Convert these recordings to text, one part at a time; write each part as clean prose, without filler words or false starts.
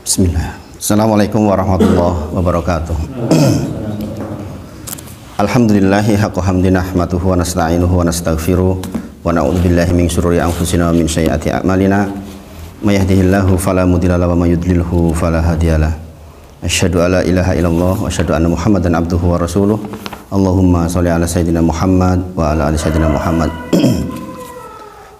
Bismillah. Assalamualaikum warahmatullahi wabarakatuh. Alhamdulillahi haqqa hamdi nahmaduhu wa nasta'inuhu wa nastaghfiruh wa na'udzubillahi min syururi anfusina wa min sayyiati a'malina. May yahdihillahu fala mudilla lahu wa may yudlilhu fala hadiyalah. Asyhadu alla ilaha illallah wa asyhadu anna Muhammadan abduhu wa rasuluh. Allahumma shalli ala sayyidina Muhammad wa ala ali sayyidina Muhammad.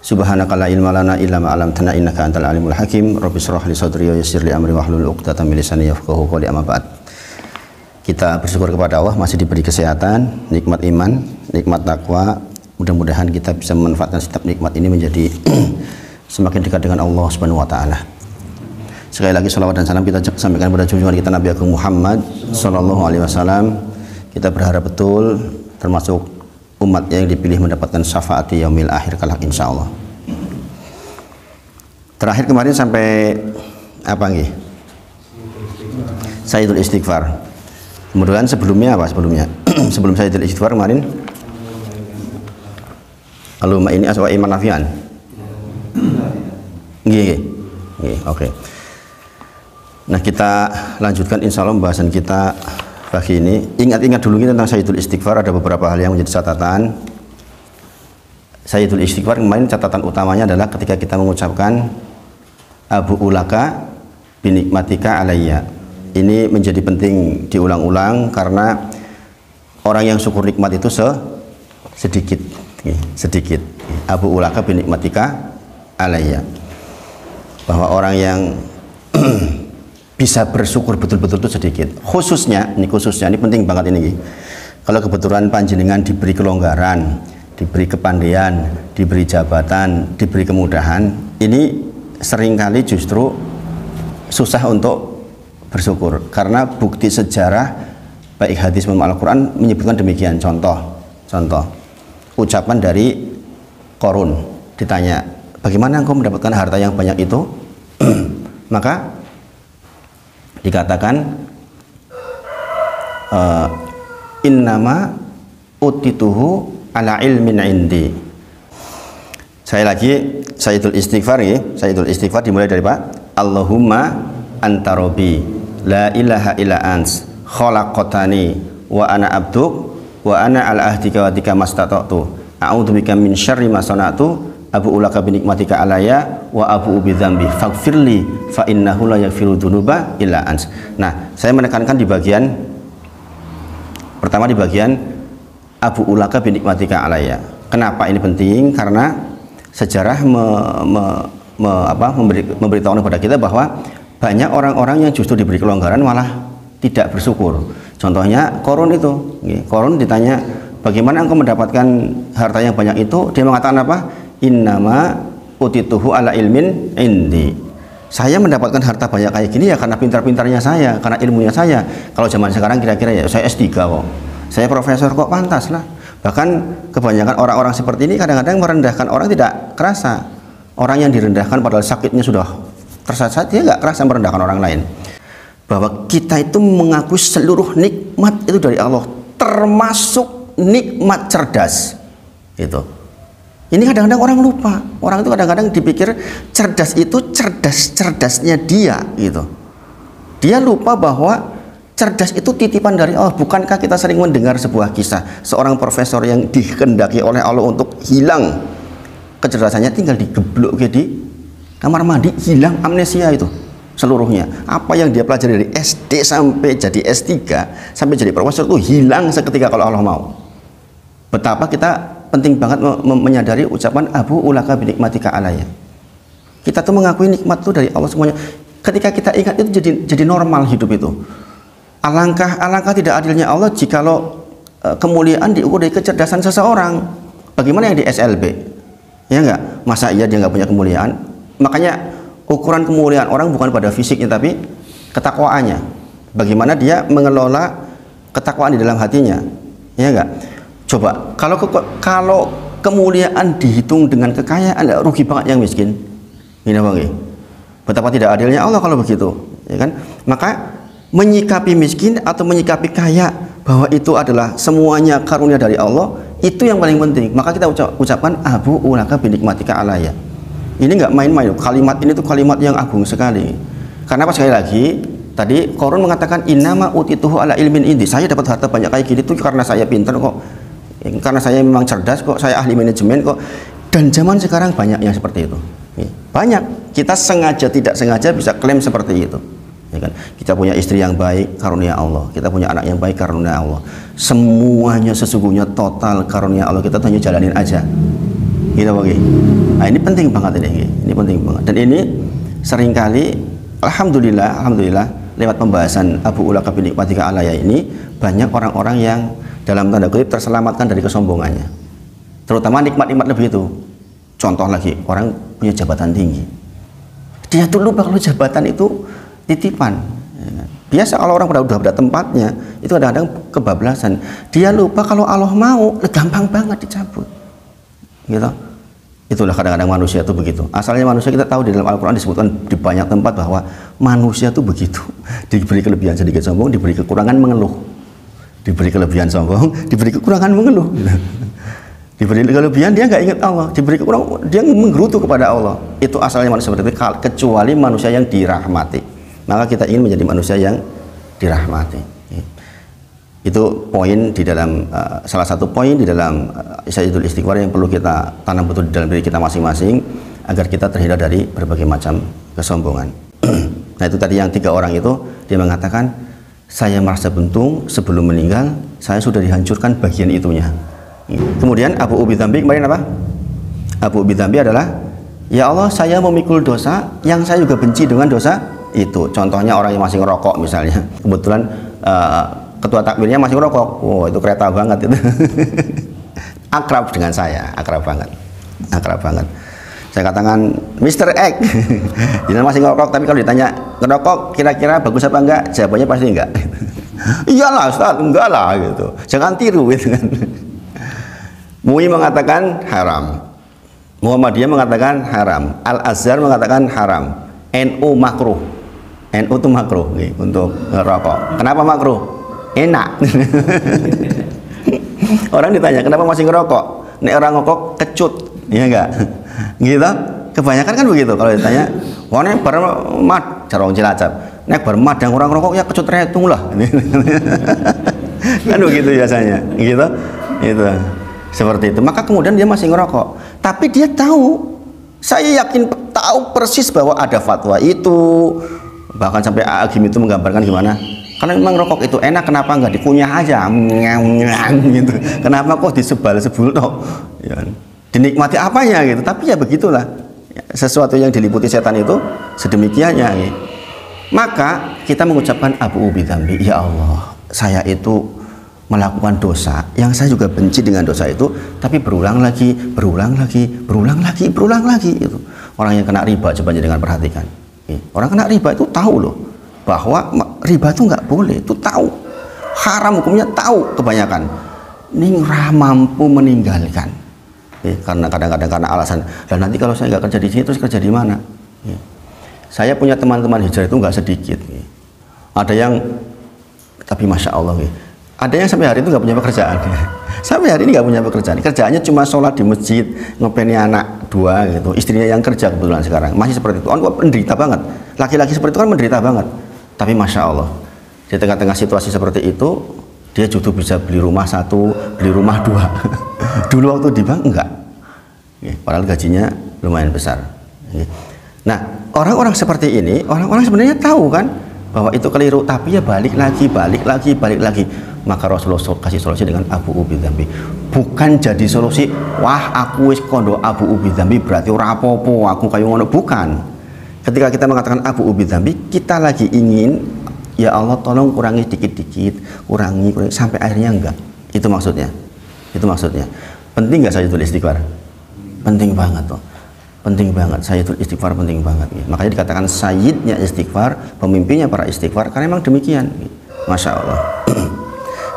Subhanaka la ilma lana illa ma 'allamtana innaka antal alimul hakim. Rabbi shrah li sadri wa yassir li amri wahlul 'uqdatam min lisani yafqahu qawli. Amma ba'd. Kita bersyukur kepada Allah masih diberi kesehatan, nikmat iman, nikmat takwa. Mudah-mudahan kita bisa memanfaatkan setiap nikmat ini menjadi semakin dekat dengan Allah Subhanahu wa taala. Sekali lagi salawat dan salam kita sampaikan kepada junjungan kita Nabi Agung Muhammad sallallahu alaihi wasallam. Kita berharap betul termasuk umat yang dipilih mendapatkan syafaat di yaumil akhir kelak insyaallah. Terakhir kemarin sampai apa nggih? Sayyidul Istighfar. Kemudian sebelumnya apa sebelumnya? Sebelum Sayyidul Istighfar kemarin Allahumma inni as'aluka iman nafi'an. Nggih. Oke. Nah, kita lanjutkan insyaallah pembahasan kita pagi ini. Ingat-ingat dulu tentang Sayyidul Istighfar, ada beberapa hal yang menjadi catatan. Sayyidul Istighfar kemarin catatan utamanya adalah ketika kita mengucapkan Abu ulaka binikmatika alayya. Ini menjadi penting diulang-ulang karena orang yang syukur nikmat itu sedikit. Abu ulaka binikmatika alayya. Bahwa orang yang bisa bersyukur betul-betul itu sedikit. Khususnya ini penting banget ini. Kalau kebetulan panjenengan diberi kelonggaran, diberi kepandaian, diberi jabatan, diberi kemudahan, ini seringkali justru susah untuk bersyukur. Karena bukti sejarah baik hadis maupun Al-Quran menyebutkan demikian. Contoh ucapan dari Qarun, ditanya, bagaimana engkau mendapatkan harta yang banyak itu? Maka dikatakan innama utituhu ala ilmin indi. Saya lagi Sayyidul Istighfar ya. Sayyidul Istighfar dimulai dari Pak Allahumma anta rabbi la ilaha illa ants khalaqtani wa ana abduk wa ana ala ahdika wa tika mastata'tu a'udzubika min syarri ma sana'tu abu ulaka binikmatika alaya wa abu ubidzambi faghfirli fa innahu la yaghfiru dzunuba illa ans. Nah, saya menekankan di bagian pertama, di bagian abu ulaka binikmatika alaya. Kenapa ini penting? Karena sejarah memberitahu kepada kita bahwa banyak orang-orang yang justru diberi kelonggaran malah tidak bersyukur. Contohnya Qarun itu. Qarun ditanya, bagaimana engkau mendapatkan harta yang banyak itu? Dia mengatakan apa? Innama utituhu ala ilmin indi. Saya mendapatkan harta banyak kayak gini ya karena pintar-pintarnya saya, karena ilmunya saya. Kalau zaman sekarang kira-kira ya saya S3 kok, saya profesor kok, pantas lah. Bahkan kebanyakan orang-orang seperti ini kadang-kadang merendahkan orang tidak kerasa. Orang yang direndahkan padahal sakitnya sudah tersasat, dia nggak kerasa merendahkan orang lain. Bahwa kita itu mengakui seluruh nikmat itu dari Allah, termasuk nikmat cerdas. Itu. Ini kadang-kadang orang lupa. Orang itu kadang-kadang dipikir cerdas itu cerdas-cerdasnya dia gitu. Dia lupa bahwa cerdas itu titipan dari Allah. Bukankah kita sering mendengar sebuah kisah seorang profesor yang dikehendaki oleh Allah untuk hilang kecerdasannya, tinggal digeblok di kamar mandi, hilang, amnesia itu seluruhnya. Apa yang dia pelajari dari SD sampai jadi S3 sampai jadi profesor itu hilang seketika kalau Allah mau. Betapa kita penting banget menyadari ucapan Abu ulaka binikmatika alaya. Kita tuh mengakui nikmat itu dari Allah semuanya. Ketika kita ingat itu jadi normal hidup itu. Alangkah tidak adilnya Allah jikalau kemuliaan diukur dari kecerdasan seseorang. Bagaimana yang di SLB? Ya enggak? Masa iya dia nggak punya kemuliaan? Makanya ukuran kemuliaan orang bukan pada fisiknya tapi ketakwaannya. Bagaimana dia mengelola ketakwaan di dalam hatinya? Ya enggak? Coba kalau kemuliaan dihitung dengan kekayaan, rugi banget yang miskin. Ini apa nggih? Betapa tidak adilnya Allah kalau begitu, ya kan? Maka menyikapi miskin atau menyikapi kaya bahwa itu adalah semuanya karunia dari Allah, itu yang paling penting. Maka kita ucapkan Abu ulaka binikmatika alaya. Ini nggak main-main. Kalimat ini tuh kalimat yang agung sekali. Karena apa, sekali lagi tadi Qarun mengatakan innama utituhu ala ilmin indi, saya dapat harta banyak kayak gini tuh karena saya pintar kok, karena saya memang cerdas kok, saya ahli manajemen kok. Dan zaman sekarang banyak yang seperti itu, banyak. Kita sengaja tidak sengaja bisa klaim seperti itu, ya kan? Kita punya istri yang baik karunia Allah, kita punya anak yang baik karunia Allah, semuanya sesungguhnya total karunia Allah, kita hanya jalanin aja gitu. Oke. Nah, ini penting banget ini penting banget. Dan ini seringkali alhamdulillah lewat pembahasan Abu Ulaka bin Nikmatika Alaya ini banyak orang-orang yang dalam tanda kutip terselamatkan dari kesombongannya, terutama nikmat-nikmat lebih itu. Contoh lagi, orang punya jabatan tinggi, dia tuh lupa kalau jabatan itu titipan. Biasa kalau orang udah pada tempatnya itu kadang-kadang kebablasan, dia lupa kalau Allah mau gampang banget dicabut gitu. Itulah kadang-kadang manusia itu begitu. Asalnya manusia kita tahu di dalam Al-Quran disebutkan di banyak tempat bahwa manusia itu begitu. Diberi kelebihan sedikit sombong, diberi kekurangan mengeluh. Diberi kelebihan sombong, diberi kekurangan mengeluh. Diberi kelebihan dia nggak ingat Allah, diberi kekurangan dia menggerutu kepada Allah. Itu asalnya manusia seperti itu, kecuali manusia yang dirahmati. Maka kita ingin menjadi manusia yang dirahmati. Itu poin di dalam salah satu poin di dalam Sayyidul Istighfar yang perlu kita tanam betul di dalam diri kita masing-masing agar kita terhindar dari berbagai macam kesombongan. Nah, itu tadi yang 3 orang itu, dia mengatakan saya merasa buntung sebelum meninggal, saya sudah dihancurkan bagian itunya. Kemudian Abu Ubi Dzambi kemarin apa? Abu Ubi Dzambi adalah, ya Allah, saya memikul dosa yang saya juga benci dengan dosa itu. Contohnya orang yang masih ngerokok misalnya, kebetulan ketua takmirnya masih ngerokok, wow, itu kereta banget itu. Akrab dengan saya, akrab banget. Saya katakan Mr. X, dia masih ngerokok, tapi kalau ditanya ngerokok kira-kira bagus apa enggak, jawabannya pasti enggak. Iyalah Ustaz, enggak lah gitu, jangan tiru gitu kan. MUI mengatakan haram, Muhammadiyah mengatakan haram, Al-Azhar mengatakan haram, NU makruh. NU itu makruh untuk ngerokok. Kenapa makruh? Enak. Orang ditanya kenapa masih ngerokok, nek orang ngerokok kecut, ya enggak gitu. Kebanyakan kan begitu kalau ditanya, wah nek bermad jarong Cilacap, nek bermad yang orang ngerokok ya kecut retung lah. Kan begitu biasanya gitu. Itu seperti itu. Maka kemudian dia masih ngerokok, tapi dia tahu, saya yakin tahu persis bahwa ada fatwa itu, bahkan sampai Agim itu menggambarkan gimana, karena memang rokok itu enak, kenapa nggak dikunyah aja, gitu. Kenapa kok disebal-sebul toh, ya, dinikmati apanya gitu. Tapi ya begitulah, sesuatu yang diliputi setan itu sedemikiannya gitu. Maka kita mengucapkan Abu Ubi Dzambi, ya Allah, saya itu melakukan dosa yang saya juga benci dengan dosa itu, tapi berulang lagi itu. Orang yang kena riba, coba dengan perhatikan, orang kena riba itu tahu loh bahwa riba itu nggak boleh, itu tahu, haram hukumnya tahu kebanyakan, ini mampu meninggalkan, karena kadang-kadang karena alasan, dan nanti kalau saya nggak kerja di sini terus kerja di mana? Saya punya teman-teman hijrah itu nggak sedikit, ada yang, tapi masya Allah, ada yang sampai hari itu nggak punya pekerjaan, sampai hari ini nggak punya pekerjaan, kerjaannya cuma sholat di masjid, ngopeni anak 2 gitu, istrinya yang kerja kebetulan sekarang masih seperti itu. Orang menderita banget, laki-laki seperti itu kan menderita banget. Tapi masya Allah, di tengah-tengah situasi seperti itu, dia justru bisa beli rumah 1, beli rumah 2. Dulu waktu di bank enggak, padahal gajinya lumayan besar. Nah, orang-orang seperti ini, orang-orang sebenarnya tahu kan bahwa itu keliru, tapi ya balik lagi. Maka Rasulullah kasih solusi dengan Abu Ubi Dzambi. Bukan jadi solusi, wah aku wis kondo Abu Ubi Dzambi berarti ora apa-apa, aku kayak ngono, bukan. Ketika kita mengatakan Abu Ubi Dzambi, kita lagi ingin, ya Allah tolong kurangi dikit-dikit, kurangi sampai akhirnya enggak. Itu maksudnya. Penting nggak Sayyidul Istighfar? Penting banget tuh. Penting banget, Sayyidul Istighfar penting banget. Makanya dikatakan Sayyidnya Istighfar, pemimpinnya para istighfar, karena memang demikian. Masya Allah.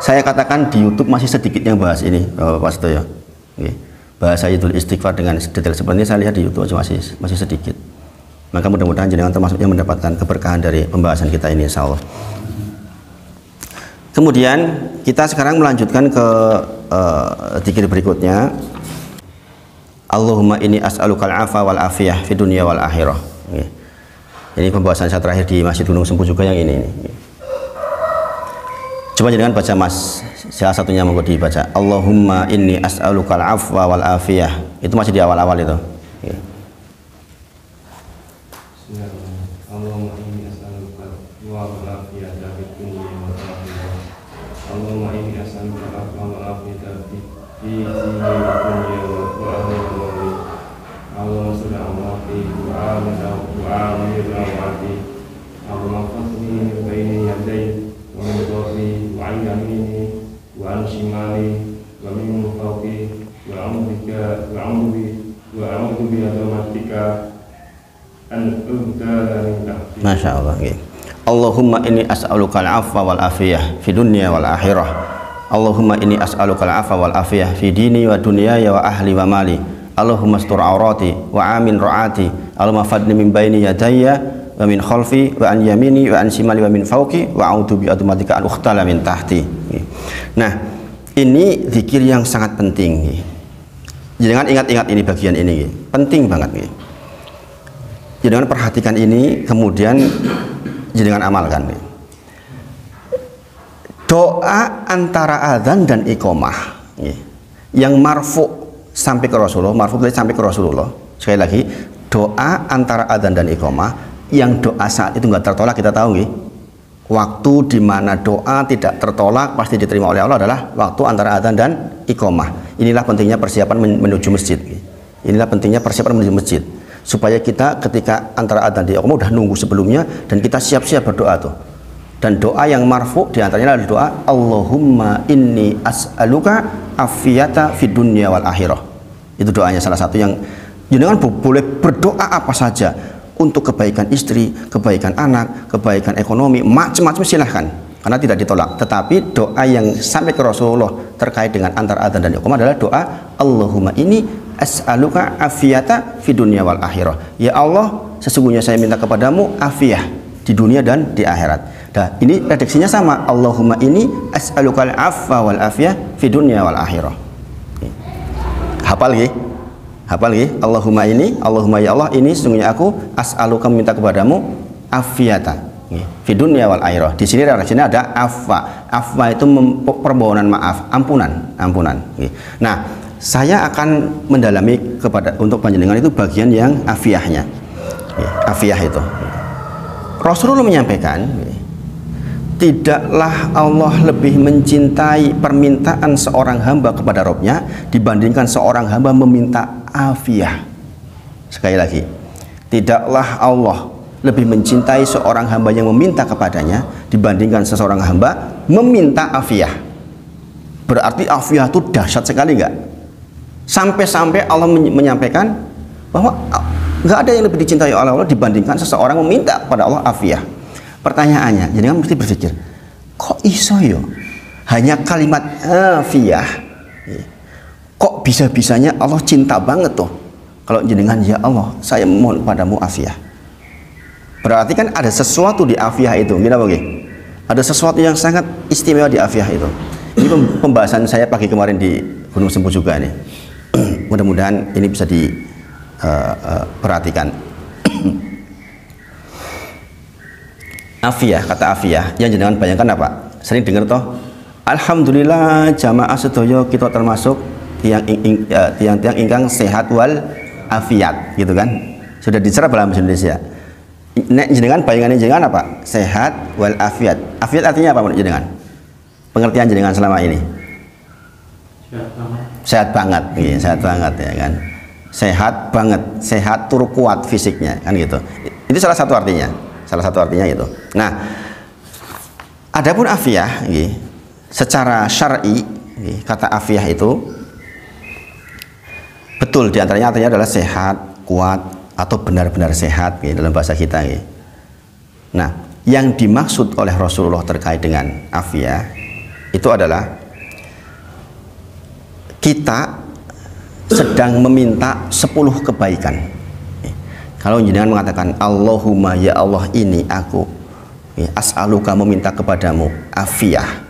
Saya katakan di YouTube masih sedikit yang bahas ini, Bapak Sedoyo. Bahas Sayyidul Istighfar dengan detail seperti ini saya lihat di YouTube masih sedikit. Maka mudah-mudahan jenengan termasuk yang mendapatkan keberkahan dari pembahasan kita ini, insya Allah. Kemudian kita sekarang melanjutkan ke dzikir berikutnya. Allahumma inni as'alukal afa wal afiyah fi dunya wal akhirah. Ini pembahasan saya terakhir di Masjid Gunung Sempu juga yang ini. Coba jangan baca Mas, salah satunya mau dibaca. Allahumma inni as'alukal afwa wal afiyah. Itu masih di awal-awal itu. Allahumma inni as'alukal afwa wal afiyah fid dunya wal akhirah. Allahumma inni as'alukal afwa wal afiyah fi dini wad dunya wal akhirah. Allahumma salli ala Muhammad wa ali Allahumma fasli min bayni yadayhi wa min khalfi wa an yamini wa an shimali wa min fawqi wa a'udzu bi azamatika an ubtala min tahti. Masya Allah. Allahumma inni as'alukal afwa wal afiyah fi dunya wal akhirah. Allahumma inni as'alukal afwa wal afiyah fi dini wa dunyaya wa ahli wa mali. Allahumma astur aurati wa amin ra'ati. Allahumma fadni min baini yadayya wa min khalfi wa an yamini wa an shimali wa min fawqi wa a'udzu bi azmatika an ukhtala min tahti. Nah, ini zikir yang sangat penting. Jangan ingat-ingat ini bagian ini, penting banget. Jangan perhatikan ini, kemudian jangan amalkan. Doa antara adzan dan iqamah yang marfu sampai ke Rasulullah, marfu sampai ke Rasulullah. Sekali lagi, doa antara adzan dan iqamah yang doa saat itu nggak tertolak, kita tahu nggih. Waktu di mana doa tidak tertolak pasti diterima oleh Allah adalah waktu antara adzan dan iqamah. Inilah pentingnya persiapan menuju masjid. Inilah pentingnya persiapan menuju masjid. Supaya kita ketika antara adzan dan iqamah udah nunggu sebelumnya dan kita siap-siap berdoa tuh. Dan doa yang marfu diantaranya adalah doa Allahumma inni as'aluka afiyata fid dunya wal akhirah. Itu doanya salah satu yang jenengan boleh berdoa apa saja untuk kebaikan istri, kebaikan anak, kebaikan ekonomi, macam-macam silahkan karena tidak ditolak. Tetapi doa yang sampai ke Rasulullah terkait dengan antara adzan dan iqamah adalah doa Allahumma inni as'aluka afiyata fid dunya wal akhirah. Ya Allah, sesungguhnya saya minta kepadamu afiyah di dunia dan di akhirat. Nah, ini redaksinya sama. Allahumma inni as'alukal afwa wal afiyah fi dunya wal akhirah. Hafal nggih? Hafal nggih? Allahumma ini, Allahumma ya Allah, ini sesungguhnya aku as'aluka minta kepadamu afiyata fi dunya wal akhirah. Di sini redaksinya ada afwa. Afwa itu permohonan maaf, ampunan. Nah, saya akan mendalami kepada untuk panjenengan itu bagian yang afiyahnya. Afiyah itu. Rasulullah menyampaikan, tidaklah Allah lebih mencintai permintaan seorang hamba kepada Rabb-nya dibandingkan seorang hamba meminta afiyah. Sekali lagi, tidaklah Allah lebih mencintai seorang hamba yang meminta kepadanya dibandingkan seseorang hamba meminta afiyah. Berarti afiyah itu dahsyat sekali, enggak? Sampai-sampai Allah menyampaikan bahwa nggak ada yang lebih dicintai oleh Allah dibandingkan seseorang meminta kepada Allah afiyah. Pertanyaannya, jadi kan mesti berpikir, kok iso yo? Hanya kalimat afiyah, kok bisa-bisanya Allah cinta banget tuh? Kalau jenengan ya Allah, saya mohon padamu afiyah. Berarti kan ada sesuatu di afiyah itu, gimana bagi? Ada sesuatu yang sangat istimewa di afiyah itu. Ini pembahasan saya pagi kemarin di Gunung Sempu juga nih. Mudah-mudahan ini bisa diperhatikan. Afiyah, kata afiyah yang jenengan bayangkan apa? Sering dengar toh, alhamdulillah jamaah sedaya kita termasuk tiang-tiang ingkang sehat wal afiat, gitu kan? Sudah dicerap dalam bahasa Indonesia. Nek jenengan bayangannya jenengan apa? Sehat wal afiat. Afiat artinya apa menurut jenengan? Pengertian jenengan selama ini? Sehat banget, iya, sehat banget ya kan? Sehat banget, sehat tur kuat fisiknya kan gitu. Itu salah satu artinya. Salah satu artinya itu. Nah, adapun afiyah, secara syar'i, kata afiyah itu betul diantaranya artinya adalah sehat, kuat atau benar-benar sehat dalam bahasa kita. Nah, yang dimaksud oleh Rasulullah terkait dengan afiyah itu adalah kita sedang meminta 10 kebaikan. Kalau jenengan mengatakan Allahumma ya Allah ini aku as'aluka meminta kepadamu afiyah,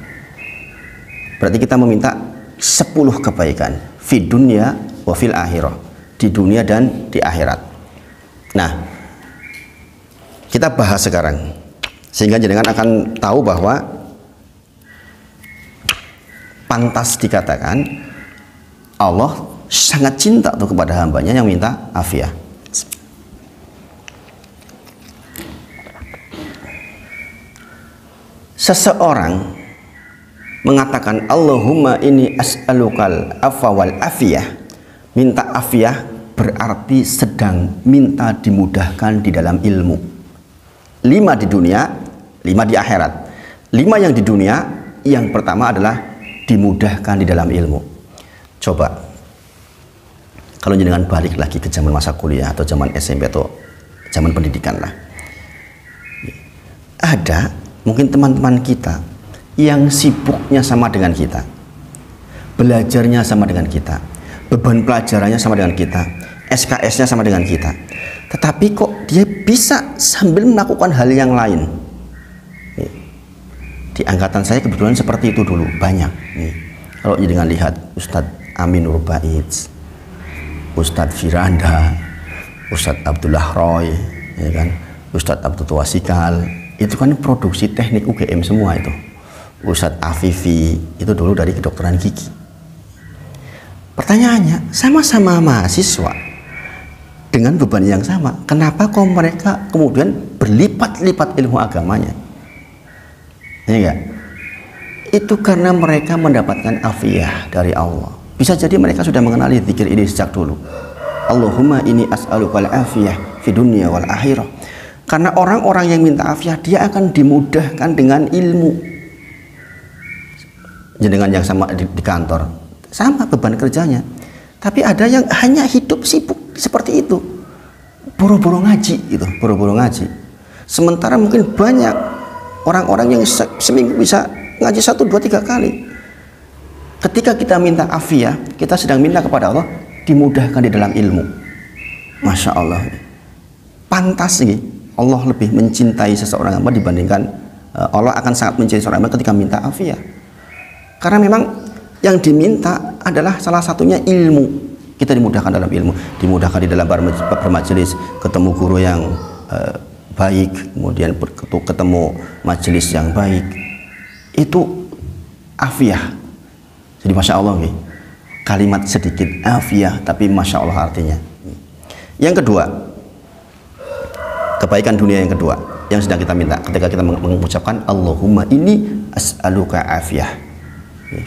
berarti kita meminta 10 kebaikan fi dunya wa fil akhirah, di dunia dan di akhirat. Nah, kita bahas sekarang sehingga jenengan akan tahu bahwa pantas dikatakan Allah sangat cinta tuh kepada hambanya yang minta afiah. Seseorang mengatakan Allahumma inni as'alukal afwa wal afiyah, minta afiah berarti sedang minta dimudahkan di dalam ilmu. 5 di dunia, 5 di akhirat. 5 yang di dunia, yang pertama adalah dimudahkan di dalam ilmu. Coba kalau jenengan balik lagi ke zaman masa kuliah atau zaman SMP atau zaman pendidikan lah, ada mungkin teman-teman kita yang sibuknya sama dengan kita, belajarnya sama dengan kita, beban pelajarannya sama dengan kita, SKS-nya sama dengan kita, tetapi kok dia bisa sambil melakukan hal yang lain. Di angkatan saya kebetulan seperti itu dulu, banyak nih. Kalau dengan lihat Ustadz Amin Nurbait, Ustadz Firanda, Ustadz Abdullah Roy, ya kan, Ustadz Abdul Tuasikal, itu kan produksi teknik UGM semua itu. Ustadz Afifi itu dulu dari kedokteran gigi. Pertanyaannya, sama-sama mahasiswa dengan beban yang sama, kenapa kok mereka kemudian berlipat-lipat ilmu agamanya? Ya enggak? Itu karena mereka mendapatkan afiah dari Allah. Bisa jadi mereka sudah mengenali zikir ini sejak dulu. Allahumma inni as'alukal afiyah fi dunya wal akhirah. Karena orang-orang yang minta afiah, dia akan dimudahkan dengan ilmu. Jenengan yang sama di kantor, sama beban kerjanya, tapi ada yang hanya hidup sibuk seperti itu, boro-boro ngaji itu, boro-boro ngaji. Sementara mungkin banyak orang-orang yang seminggu bisa ngaji 1, 2, 3 kali. Ketika kita minta afiah, kita sedang minta kepada Allah dimudahkan di dalam ilmu. Masya Allah, pantas nih Allah lebih mencintai seseorang hamba dibandingkan Allah akan sangat mencintai seorang hamba ketika minta afiah. Karena memang yang diminta adalah salah satunya ilmu. Kita dimudahkan dalam ilmu, dimudahkan di dalam bermajelis, ketemu guru yang baik, kemudian ketemu majelis yang baik. Itu afiah. Jadi Masya Allah nih, kalimat sedikit afiah tapi Masya Allah artinya. Yang kedua, kebaikan dunia yang kedua yang sedang kita minta ketika kita mengucapkan Allahumma inni as'aluka afiyah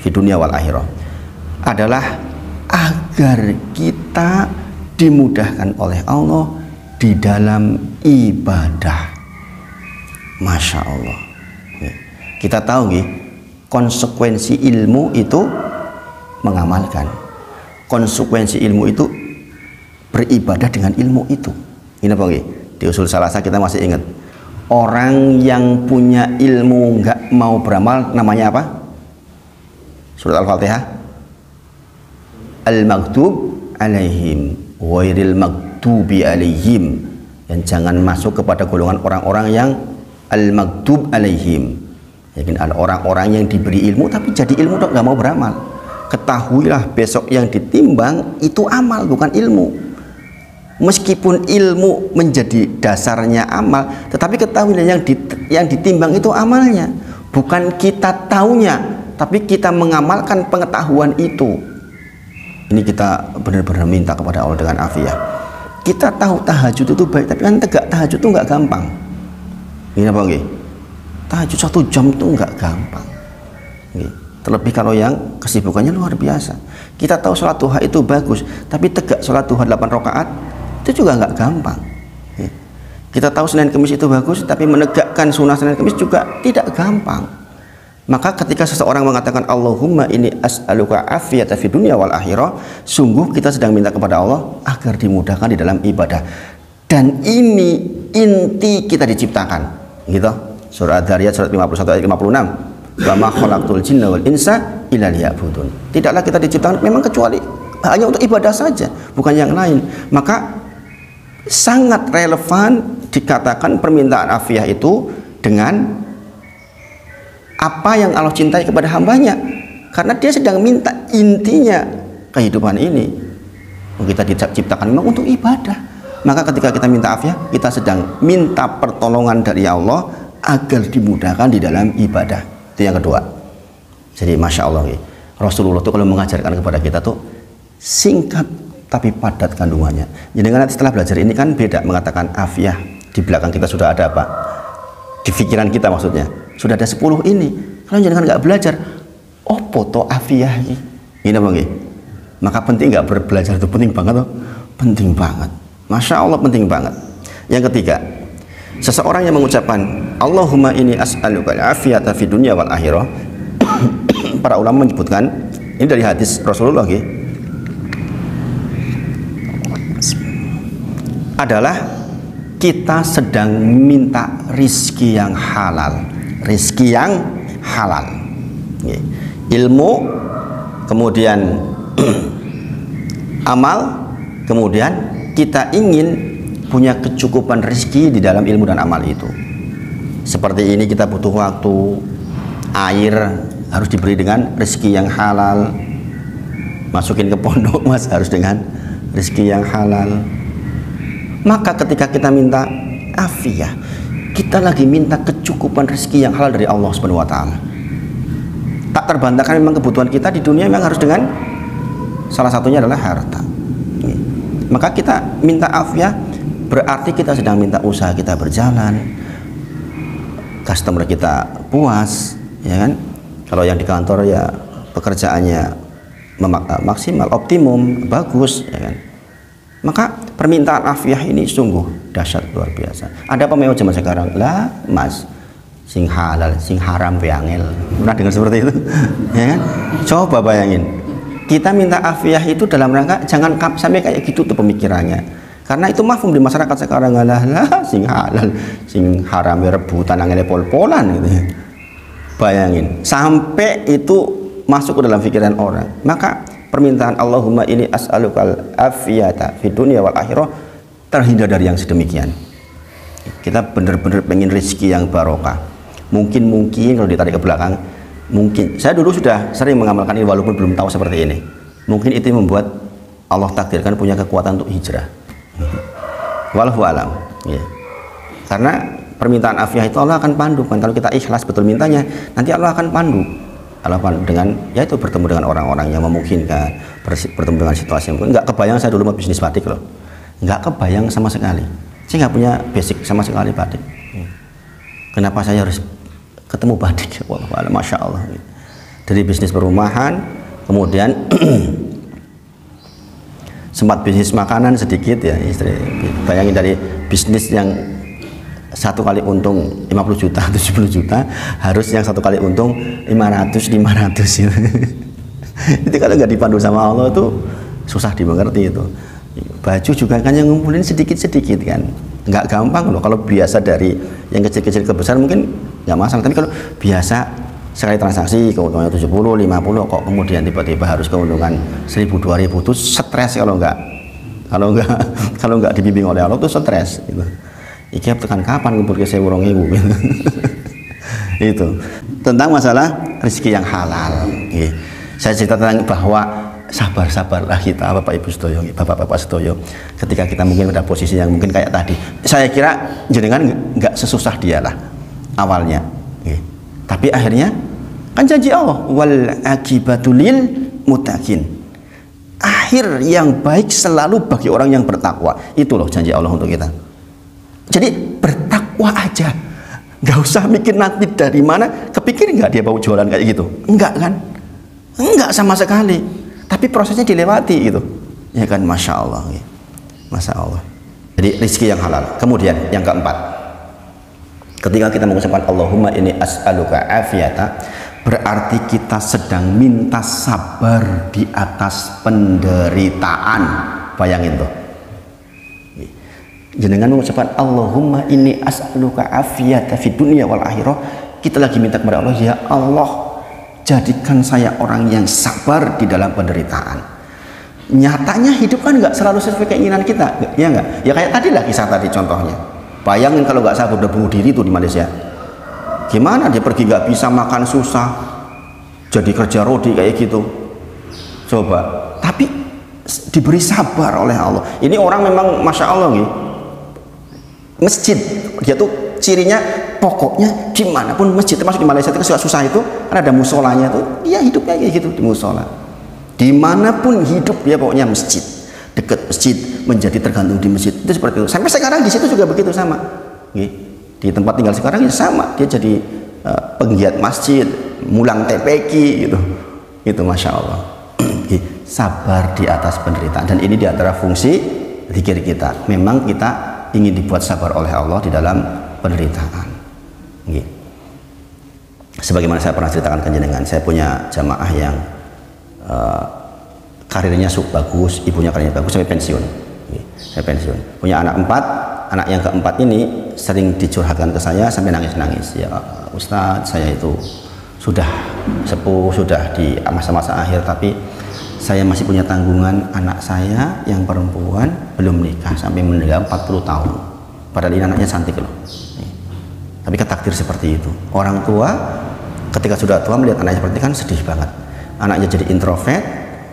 fi dunya wal akhirah adalah agar kita dimudahkan oleh Allah di dalam ibadah. Masya Allah. Kita tahu nih, konsekuensi ilmu itu mengamalkan, konsekuensi ilmu itu beribadah dengan ilmu itu. Ini apa nih? Di usul salasa kita masih ingat, orang yang punya ilmu nggak mau beramal namanya apa? Surat Al-Fatihah, Al-Maghdub alaihim ghairil maghdubi alaihim, dan jangan masuk kepada golongan orang-orang yang Al-Maghdub alaihim. Yakin ada orang-orang yang diberi ilmu tapi jadi ilmu nggak mau beramal. Ketahuilah besok yang ditimbang itu amal bukan ilmu. Meskipun ilmu menjadi dasarnya amal, tetapi ketahuilah yang ditimbang itu amalnya, bukan kita taunya, tapi kita mengamalkan pengetahuan itu. Ini kita benar-benar minta kepada Allah dengan afiah. Kita tahu tahajud itu baik, tapi kan tegak tahajud itu nggak gampang. Ini apa nggih? Tahajud 1 jam itu nggak gampang. Terlebih kalau yang kesibukannya luar biasa. Kita tahu sholat duha itu bagus, tapi tegak sholat duha 8 rakaat itu juga nggak gampang. Kita tahu Senin Kemis itu bagus, tapi menegakkan sunnah Senin Kemis juga tidak gampang. Maka ketika seseorang mengatakan Allahumma inni as'aluka afiyata fid dunya wal akhirah, sungguh kita sedang minta kepada Allah agar dimudahkan di dalam ibadah. Dan ini inti kita diciptakan, gitu. Surah Ad-Dariyat surat 51 ayat 56. Wa ma khalaqtul jinna wal insa illa liya'budun. Tidaklah kita diciptakan memang kecuali hanya untuk ibadah saja, bukan yang lain. Maka sangat relevan dikatakan permintaan afiah itu dengan apa yang Allah cintai kepada hambanya, karena dia sedang minta intinya kehidupan ini kita diciptakan memang untuk ibadah, Maka ketika kita minta afiah, kita sedang minta pertolongan dari Allah agar dimudahkan di dalam ibadah. Itu yang kedua. Jadi Masya Allah, Rasulullah itu kalau mengajarkan kepada kita tuh singkat tapi padat kandungannya. Jadi nanti setelah belajar ini kan beda mengatakan afiah, di belakang kita sudah ada apa? Di pikiran kita maksudnya sudah ada 10 ini. Kalau jangan nggak belajar, oh foto afiah ini apa nggih? Maka penting nggak berbelajar itu penting banget tuh, penting banget. Masya Allah penting banget. Yang ketiga, seseorang yang mengucapkan Allahumma inni as'aluka al-afiyata fid dunya wal akhirah. Para ulama menyebutkan ini dari hadis Rasulullah adalah kita sedang minta rizki yang halal, rizki yang halal, ilmu, kemudian amal, kemudian kita ingin punya kecukupan rizki di dalam ilmu dan amal itu. Seperti ini kita butuh waktu, air harus diberi dengan rizki yang halal, masukin ke pondok mas harus dengan rizki yang halal. Maka ketika kita minta afiah, kita lagi minta kecukupan rezeki yang halal dari Allah Subhanahu wa taala. Tak terbantahkan memang kebutuhan kita di dunia memang harus dengan salah satunya adalah harta. Maka kita minta afiah berarti kita sedang minta usaha kita berjalan, customer kita puas, ya kan? Kalau yang di kantor ya pekerjaannya maksimal, optimum, bagus, ya kan? Maka permintaan afiah ini sungguh dahsyat luar biasa. Ada apa mewah zaman sekarang? Lah mas, sing halal, sing haram beangel. Pernah dengar seperti itu? Ya kan? Coba bayangin. Kita minta afiah itu dalam rangka jangan sampai kayak gitu tuh pemikirannya. Karena itu mafhum di masyarakat sekarang, lah sing halal, sing haram ya rebutan angel pol-polan gitu. Bayangin, sampai itu masuk ke dalam pikiran orang. Maka permintaan Allahumma ini as'alukal afiyata fid dunya wal akhirah terhindar dari yang sedemikian. Kita benar-benar pengen rezeki yang barokah. Mungkin kalau ditarik ke belakang, mungkin saya dulu sudah sering mengamalkan ini walaupun belum tahu seperti ini. Mungkin itu yang membuat Allah takdirkan punya kekuatan untuk hijrah. Wallahu alam. Ya. Karena permintaan afiah itu Allah akan pandu. Kalau kita ikhlas betul mintanya, nanti Allah akan pandu. Dengan yaitu bertemu dengan orang-orang yang memungkinkan, bertemu dengan situasi yang mungkin. Nggak kebayang saya dulu mau bisnis batik loh, nggak kebayang sama sekali. Saya nggak punya basic sama sekali batik. Kenapa saya harus ketemu batik? Wah, masya Allah. Dari bisnis perumahan, kemudian sempat bisnis makanan sedikit ya istri. Bayangin dari bisnis yang satu kali untung 50 juta, 70 juta, harus yang satu kali untung 500 gitu. Itu kalau nggak dipandu sama Allah tuh susah dimengerti itu. Baju juga kan yang ngumpulin sedikit-sedikit kan, nggak gampang loh. Kalau biasa dari yang kecil-kecil ke besar mungkin nggak masalah, tapi kalau biasa sekali transaksi keuntungannya 70, 50, kok kemudian tiba-tiba harus keuntungan 1000, 2000 itu stres kalau nggak dibimbing oleh Allah tuh stres gitu. Iki tekan kapan ngumpul ke 1000 gitu. Itu tentang masalah rezeki yang halal. Saya cerita tentang bahwa sabar-sabarlah kita Bapak Ibu sedoyo, Bapak-bapak sedoyo, ketika kita mungkin pada posisi yang mungkin kayak tadi. Saya kira jenengan nggak sesusah dialah awalnya. Tapi akhirnya kan janji Allah, wal akibatul lil muttaqin. Akhir yang baik selalu bagi orang yang bertakwa. Itu loh janji Allah untuk kita. Jadi bertakwa aja, nggak usah mikir nanti dari mana. Kepikir nggak dia mau jualan kayak gitu? Enggak kan? Enggak sama sekali. Tapi prosesnya dilewati gitu, ya kan? Masya Allah, masya Allah. Jadi rezeki yang halal. Kemudian yang keempat, ketika kita mengucapkan Allahumma ini as'aluka afiyata, berarti kita sedang minta sabar di atas penderitaan. Bayangin tuh. Jenengan mengucapkan Allahumma inni as'aluka afiyata fid dunya wal akhirah, kita lagi minta kepada Allah, ya Allah jadikan saya orang yang sabar di dalam penderitaan. Nyatanya hidup kan nggak selalu sesuai keinginan kita, ya nggak? Ya kayak tadi lah kisah tadi contohnya. Bayangin kalau nggak sabar udah bunuh diri tuh di Malaysia. Gimana dia pergi nggak bisa makan susah, jadi kerja rodi kayak gitu. Coba. Tapi diberi sabar oleh Allah. Ini orang memang masya Allah nih, masjid dia tuh cirinya pokoknya dimanapun masjid, termasuk di Malaysia itu susah itu kan ada musolanya tuh, dia hidupnya kayak gitu di musola. Dimanapun hidup dia pokoknya masjid, dekat masjid, menjadi tergantung di masjid itu seperti itu. Sampai sekarang di situ juga begitu sama. Di tempat tinggal sekarang ya sama, dia jadi penggiat masjid, mulang TPQ gitu. Itu masya Allah. Sabar di atas penderitaan, dan ini diantara fungsi zikir kita. Memang kita ingin dibuat sabar oleh Allah di dalam penderitaan. Sebagaimana saya pernah ceritakan ke jenengan, saya punya jamaah yang karirnya bagus, ibunya karirnya bagus sampai pensiun. Saya pensiun, punya anak 4, anak yang keempat ini sering dicurhatkan ke saya sampai nangis-nangis. Ya Ustadz, saya itu sudah sepuh, sudah di masa-masa akhir, tapi saya masih punya tanggungan. Anak saya yang perempuan belum nikah sampai meninggal 40 tahun, padahal ini anaknya cantik loh. Tapi ketakdir seperti itu. Orang tua ketika sudah tua melihat anaknya seperti itu kan sedih banget. Anaknya jadi introvert,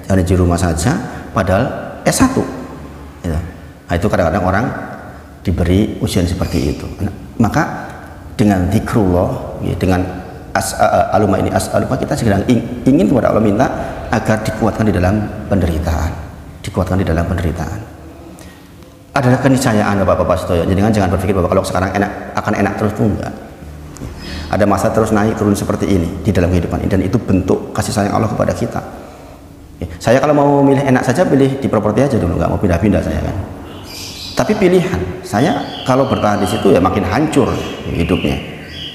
jadi di rumah saja, padahal S1 gitu. Nah, itu kadang-kadang orang diberi ujian seperti itu. Maka dengan zikrullah, dengan alumma ini as'aluka, kita sedang ingin kepada Allah, minta agar dikuatkan di dalam penderitaan, dikuatkan di dalam penderitaan. Adalah keniscayaan Bapak-bapak sedaya. Jadi jangan berpikir bahwa kalau sekarang enak akan enak terus, enggak. Ada masa terus naik turun seperti ini di dalam kehidupan ini, dan itu bentuk kasih sayang Allah kepada kita. Saya kalau mau milih enak saja pilih di properti aja dulu, nggak mau pindah-pindah saya kan. Tapi pilihan saya kalau bertahan di situ ya makin hancur hidupnya,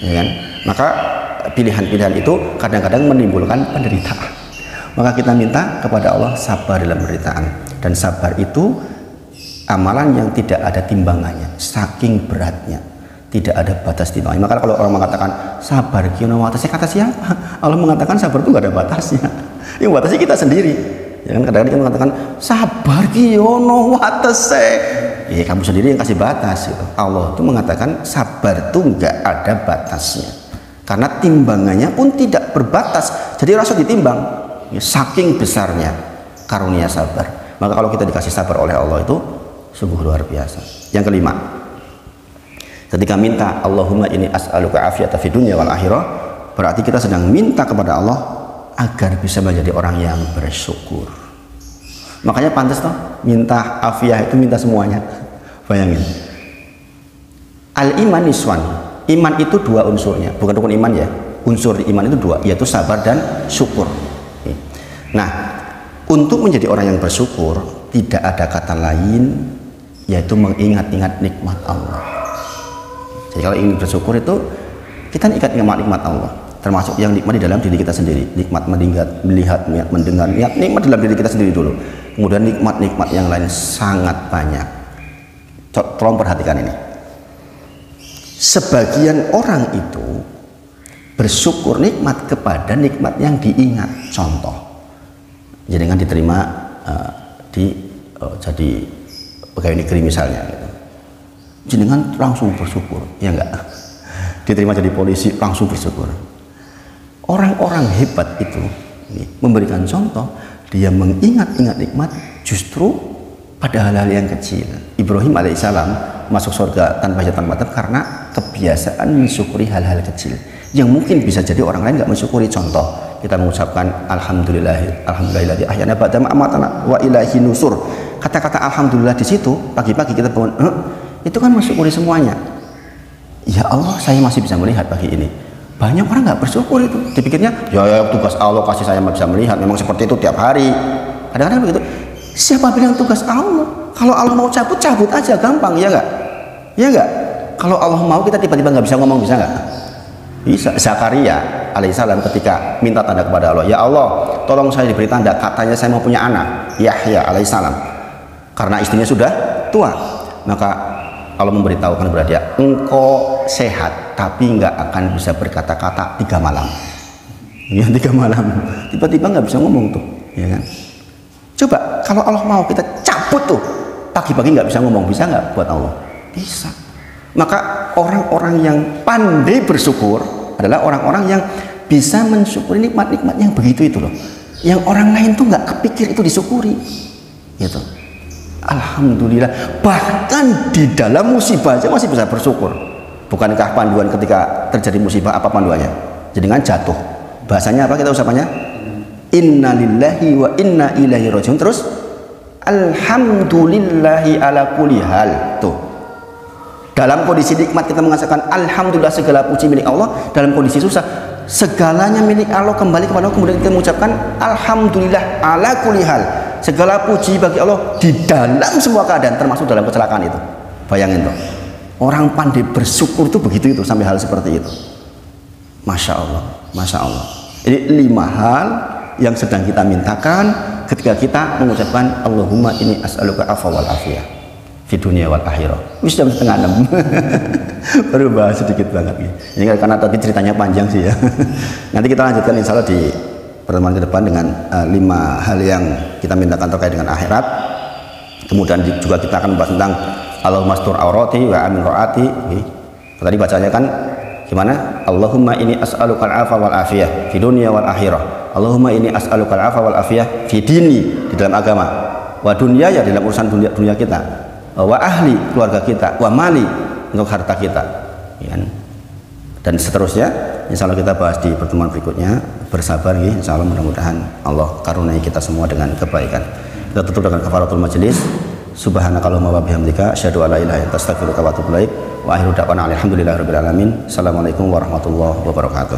ya kan. Maka pilihan-pilihan itu kadang-kadang menimbulkan penderitaan. Maka kita minta kepada Allah sabar dalam penderitaan, dan sabar itu amalan yang tidak ada timbangannya, saking beratnya, tidak ada batas timbangannya. Maka kalau orang mengatakan sabar kiono watasnya, kata siapa? Allah mengatakan sabar itu nggak ada batasnya. Yang batasnya kita sendiri. Ya kan, kadang-kadang kita mengatakan sabar kiono watasnya, ya kamu sendiri yang kasih batas gitu. Allah itu mengatakan sabar itu nggak ada batasnya, karena timbangannya pun tidak berbatas. Jadi rasa ditimbang, ya, saking besarnya karunia sabar. Maka kalau kita dikasih sabar oleh Allah itu sungguh luar biasa. Yang kelima, ketika minta Allahumma ini as'aluka afiyata fid dunya wal akhirah, berarti kita sedang minta kepada Allah agar bisa menjadi orang yang bersyukur. Makanya pantas toh minta afiyah itu minta semuanya. Bayangin. Al-iman niswan. Iman itu 2 unsurnya, bukan rukun iman ya. Unsur iman itu 2, yaitu sabar dan syukur. Nah, untuk menjadi orang yang bersyukur tidak ada kata lain yaitu mengingat-ingat nikmat Allah. Jadi kalau ingin bersyukur itu kita ingat nikmat Allah, termasuk yang nikmat di dalam diri kita sendiri. Nikmat melihat, mendengar, nikmat dalam diri kita sendiri dulu. Kemudian nikmat-nikmat yang lain sangat banyak. Tolong perhatikan ini. Sebagian orang itu bersyukur nikmat kepada nikmat yang diingat. Contoh, jenengan diterima jadi pegawai negeri misalnya gitu. Jenengan langsung bersyukur, ya enggak? Diterima jadi polisi langsung bersyukur. Orang-orang hebat itu memberikan contoh, dia mengingat-ingat nikmat justru pada hal-hal yang kecil. Ibrahim alaihissalam masuk surga tanpa hajat tanpa adab karena kebiasaan mensyukuri hal-hal kecil yang mungkin bisa jadi orang lain nggak mensyukuri. Contoh, kita mengucapkan alhamdulillahilladzi ahyana ba'da ma amatana wa ilaihi nusur. Kata-kata alhamdulillah di situ pagi-pagi kita bangun, itu kan mensyukuri semuanya. Ya Allah, saya masih bisa melihat pagi ini. Banyak orang nggak bersyukur itu, dipikirnya ya tugas Allah kasih saya bisa melihat, memang seperti itu tiap hari. Kadang-kadang begitu. Siapa bilang tugas Allah? Kalau Allah mau cabut aja, gampang, ya nggak? Ya nggak? Kalau Allah mau kita tiba-tiba nggak bisa ngomong, bisa nggak? Bisa. Zakaria alaihissalam ketika minta tanda kepada Allah, ya Allah tolong saya diberi tanda, katanya saya mau punya anak. Yahya alaihissalam, karena istrinya sudah tua, maka Allah memberitahukan kepada dia, engkau sehat tapi nggak akan bisa berkata-kata 3 malam. Ya 3 malam, tiba-tiba nggak bisa ngomong tuh, ya kan? Coba kalau Allah mau kita cabut tuh, pagi-pagi nggak bisa ngomong, bisa nggak buat Allah? Bisa. Maka orang-orang yang pandai bersyukur adalah orang-orang yang bisa mensyukuri nikmat-nikmat yang begitu itu loh, yang orang lain tuh nggak kepikir itu disyukuri. Gitu. Alhamdulillah, bahkan di dalam musibah aja masih bisa bersyukur. Bukankah panduan ketika terjadi musibah apa panduannya? Jenengan jatuh. Bahasanya apa kita ucapannya? Innalillahi wa inna ilaihi rajiun. Terus alhamdulillahi ala kulli hal. Tuh. Dalam kondisi nikmat kita mengatakan alhamdulillah, segala puji milik Allah. Dalam kondisi susah, segalanya milik Allah, kembali kepada Allah. Kemudian kita mengucapkan alhamdulillah ala kulli hal. Segala puji bagi Allah di dalam semua keadaan, termasuk dalam kecelakaan itu. Bayangin tuh, orang pandai bersyukur tuh begitu itu, sampai hal seperti itu. Masya Allah, Masya Allah. Ini 5 hal yang sedang kita mintakan ketika kita mengucapkan Allahumma ini as'aluka afwa wal afiyah fi dunia wal akhirah. Wis jam 5:30 baru bahas sedikit banget nih. Ini karena tadi ceritanya panjang sih ya. Nanti kita lanjutkan insya Allah di pertemuan ke depan dengan 5 hal yang kita mintakan terkait dengan akhirat. Kemudian juga kita akan membahas tentang Allahumma astur aurati wa amin ro'ati. Tadi bacanya kan gimana? Allahumma ini as'aluka al-afa wal afiyah fi dunia wal akhirah. Allahumma ini as'aluka al-afa wal afiyah fi dini, di dalam agama, wa dunia, ya dalam urusan dunia kita, wa ahli, keluarga kita, wa mali, untuk harta kita, ya. Dan seterusnya insya Allah kita bahas di pertemuan berikutnya. Bersabar ya, insya Allah, mudah-mudahan Allah karuniai kita semua dengan kebaikan. Kita tutup dengan kafaratul majelis. Subhanakallahumma wa bihamdika asyhadu an la ilaha illa anta astaghfiruka wa atubu ilaik. Wa akhiru da'wana alhamdulillahirabbil alamin. Assalamualaikum warahmatullahi wabarakatuh.